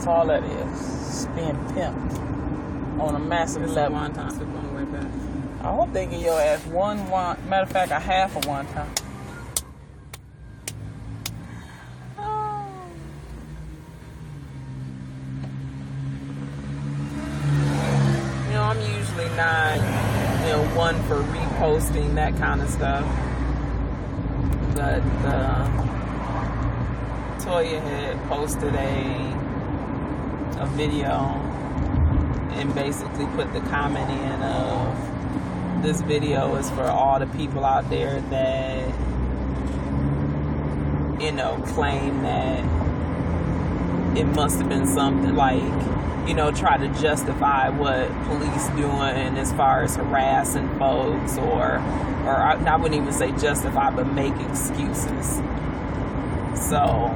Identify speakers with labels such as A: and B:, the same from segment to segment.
A: That's all that is. It's being pimped on a massive level.
B: Wonton soup on the way back.
A: I hope they give your ass one wonton. Matter of fact, a half a wonton.
B: I'm usually not, one for reposting that kind of stuff. But Toya had posted a video and basically put the comment in of this video is for all the people out there that, claim that it must have been something like, try to justify what police doing as far as harassing folks or I wouldn't even say justify, but make excuses. So,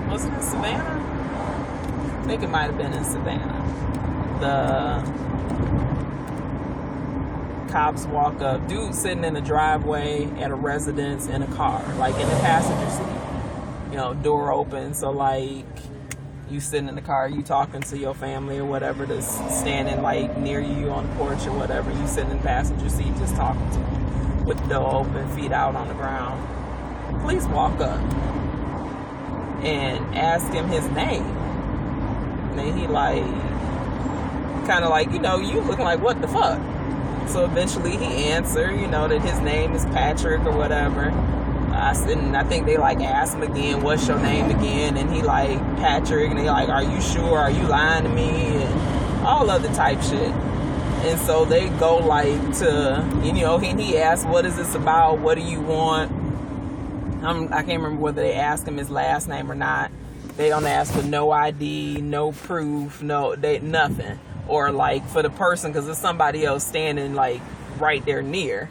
B: was it in Savannah? I think it might have been in Savannah. The cops walk up, dude sitting in the driveway at a residence in a car, like in the passenger seat. Door open, so like you sitting in the car, you talking to your family or whatever that's standing like near you on the porch or whatever, you sitting in the passenger seat just talking to them with the door open, feet out on the ground. Police walk up and ask him his name, and then he like kind of like, you looking like, what the fuck? So eventually he answered, that his name is Patrick or whatever. I think they like asked him again, what's your name again? And he like, Patrick. And they like, are you sure? Are you lying to me? And all other type shit. And so they go like to, he asked, what is this about? What do you want? I can't remember whether they asked him his last name or not. They don't ask for no ID, no proof, nothing. Or like for the person, because there's somebody else standing like right there near.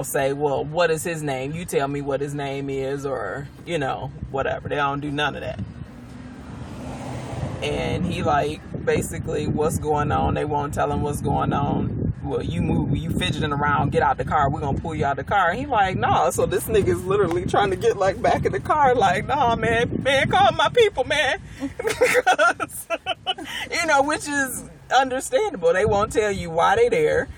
B: Say, well, what is his name? You tell me what his name is, or, whatever. They don't do none of that. And he, like, basically, what's going on? They won't tell him what's going on. Well, you fidgeting around, get out the car. We're going to pull you out the car. And he like, nah. So this nigga's literally trying to get, like, back in the car. Like, nah, man, call my people, man. Because, which is understandable. They won't tell you why they there.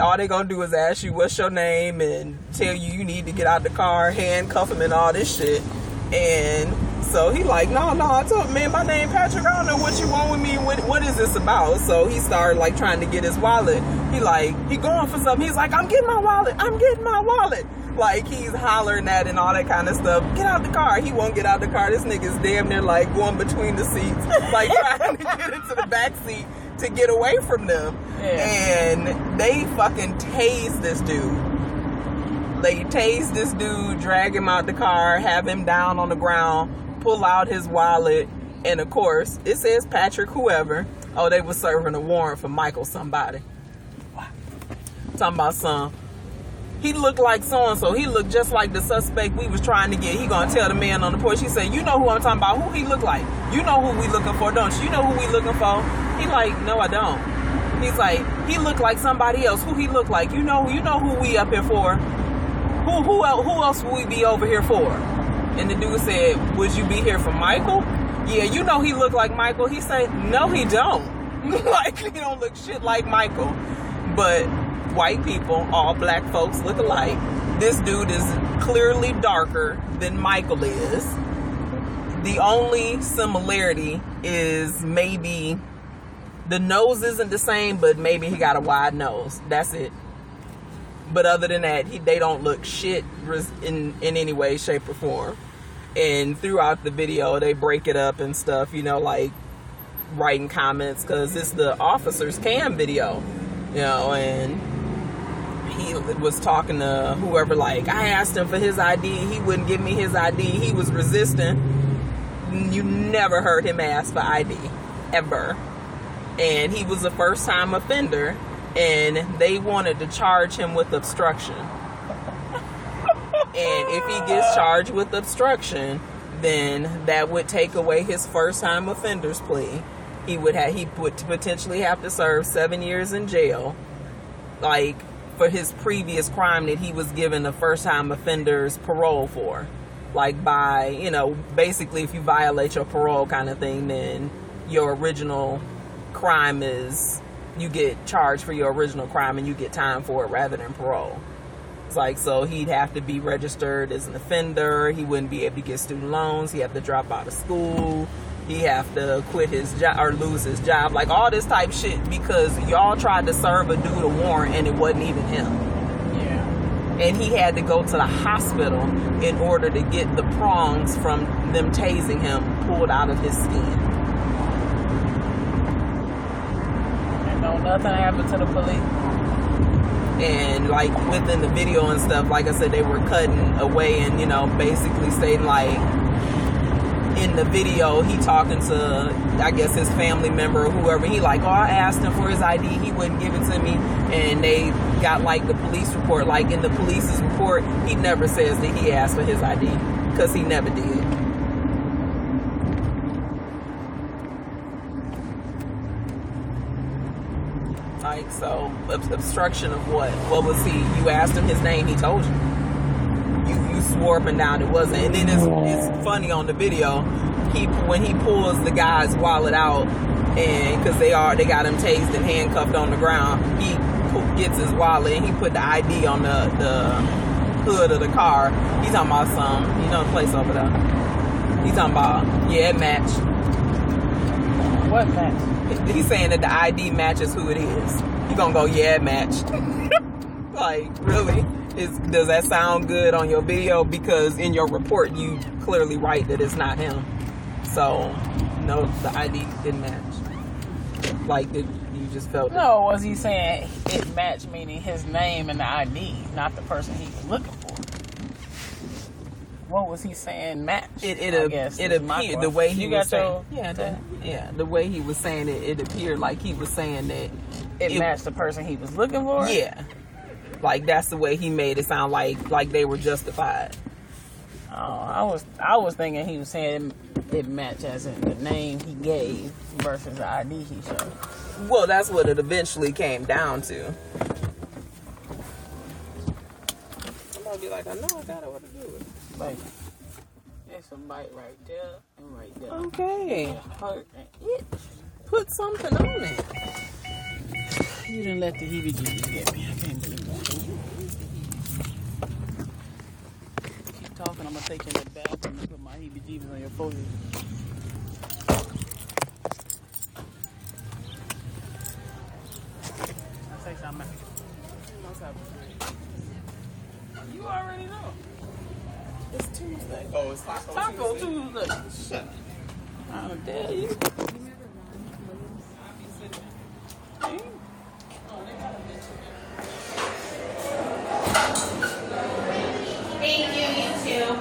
B: All they gonna do is ask you what's your name and tell you need to get out the car, handcuff him and all this shit. And so he like, no, I told him, man, my name Patrick, I don't know what you want with me, what is this about? So he started like trying to get his wallet. He going for something. He's like, I'm getting my wallet. Like he's hollering at and all that kind of stuff. Get out the car. He won't get out the car. This nigga's damn near like going between the seats, like trying to get into the back seat to get away from them. Yeah. And they fucking tase this dude. They tase this dude, drag him out the car, have him down on the ground, pull out his wallet, and of course, it says Patrick whoever. Oh, they were serving a warrant for Michael somebody. Talking about some. He looked like so-and-so. He looked just like the suspect we was trying to get. He gonna tell the man on the porch. He said, you know who I'm talking about. Who he look like? You know who we looking for, don't you? You know who we looking for? He like, no, I don't. He's like, he looked like somebody else. Who he look like? You know who we up here for? Who else would we be over here for? And the dude said, would you be here for Michael? Yeah, you know he looked like Michael. He said, no, he don't. Like, he don't look shit like Michael. But white people, all black folks look alike. This dude is clearly darker than Michael is. The only similarity is maybe the nose isn't the same, but maybe he got a wide nose. That's it. But other than that, they don't look shit in any way, shape, or form. And throughout the video, they break it up and stuff, like writing comments, because it's the officer's cam video, and he was talking to whoever, like, I asked him for his ID, he wouldn't give me his ID, he was resisting. You never heard him ask for ID, ever. And he was a first-time offender, and they wanted to charge him with obstruction. And if he gets charged with obstruction, then that would take away his first-time offender's plea. He would potentially have to serve 7 years in jail, like, for his previous crime that he was given a first-time offender's parole for. like by, you know, basically if you violate your parole kind of thing, then your original crime is, you get charged for your original crime and you get time for it rather than parole. It's like, so he'd have to be registered as an offender. He wouldn't be able to get student loans. He'd have to drop out of school. He'd have to quit his job or lose his job. Like all this type shit because y'all tried to serve a dude a warrant and it wasn't even him. And he had to go to the hospital in order to get the prongs from them tasing him pulled out of his skin.
A: And no, nothing happened to the police.
B: And like within the video and stuff, like I said, they were cutting away and, you know, basically saying like, in the video, he talking to, I guess, his family member or whoever. He like, oh, I asked him for his ID. He wouldn't give it to me. And they got like the police report. Like in the police's report, he never says that he asked for his ID because he never did. Like, so obstruction of what? What was he? You asked him his name. He told you. You swore up and down it wasn't. And then it's funny on the video, when he pulls the guy's wallet out, and because they got him tased and handcuffed on the ground, he gets his wallet and he put the ID on the hood of the car. He's talking about some, you know, the place over there. He's talking about, yeah, it matched.
A: What match?
B: He's saying that the ID matches who it is. You gonna go, yeah, it matched. Like, really? Does that sound good on your video? Because in your report, you clearly write that it's not him. So, no, the ID didn't match. Like, you just felt it.
A: No, was he saying it matched, meaning his name and the ID, not the person he was looking for? What was he saying match?
B: It appeared the way he was saying. The way he was saying it, it appeared like he was saying that
A: it matched the person he was looking for.
B: Yeah. Like, that's the way he made it sound like they were justified.
A: Oh, I was thinking he was saying it matched as in the name he gave versus the ID he showed.
B: Well, that's what it eventually came down to. I'm gonna be like, I know I got it, what to do with it.
A: Like, it's a bite right there and right there.
B: Okay.
A: It hurt and itch.
B: Put something on it.
A: You didn't let the heebie-jeebies get me. I can't believe that. Keep talking. I'm going to take you in the bathroom and put my heebie-jeebies on your forehead. I'll say something. You already know.
B: It's Tuesday. Oh, it's
A: Taco Tuesday.
B: Shut up.
A: I'll tell you.
C: Thank you, you too.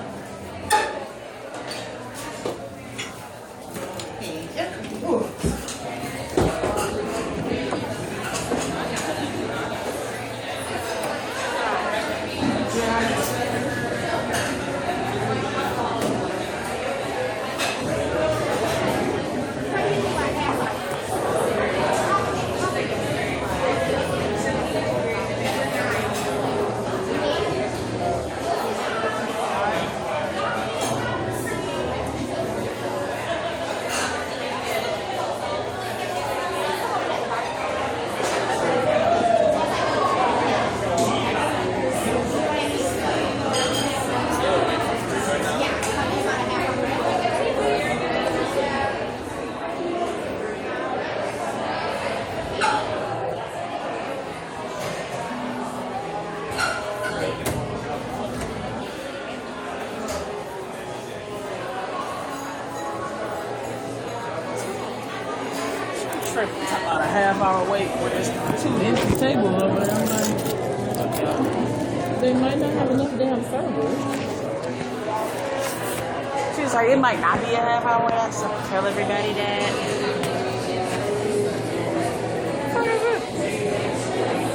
A: About a half-hour wait for this two empty tables over there. I'm like, okay. They might not have enough damn servers. She was like, it might not be a half-hour wait. I just have to tell everybody that.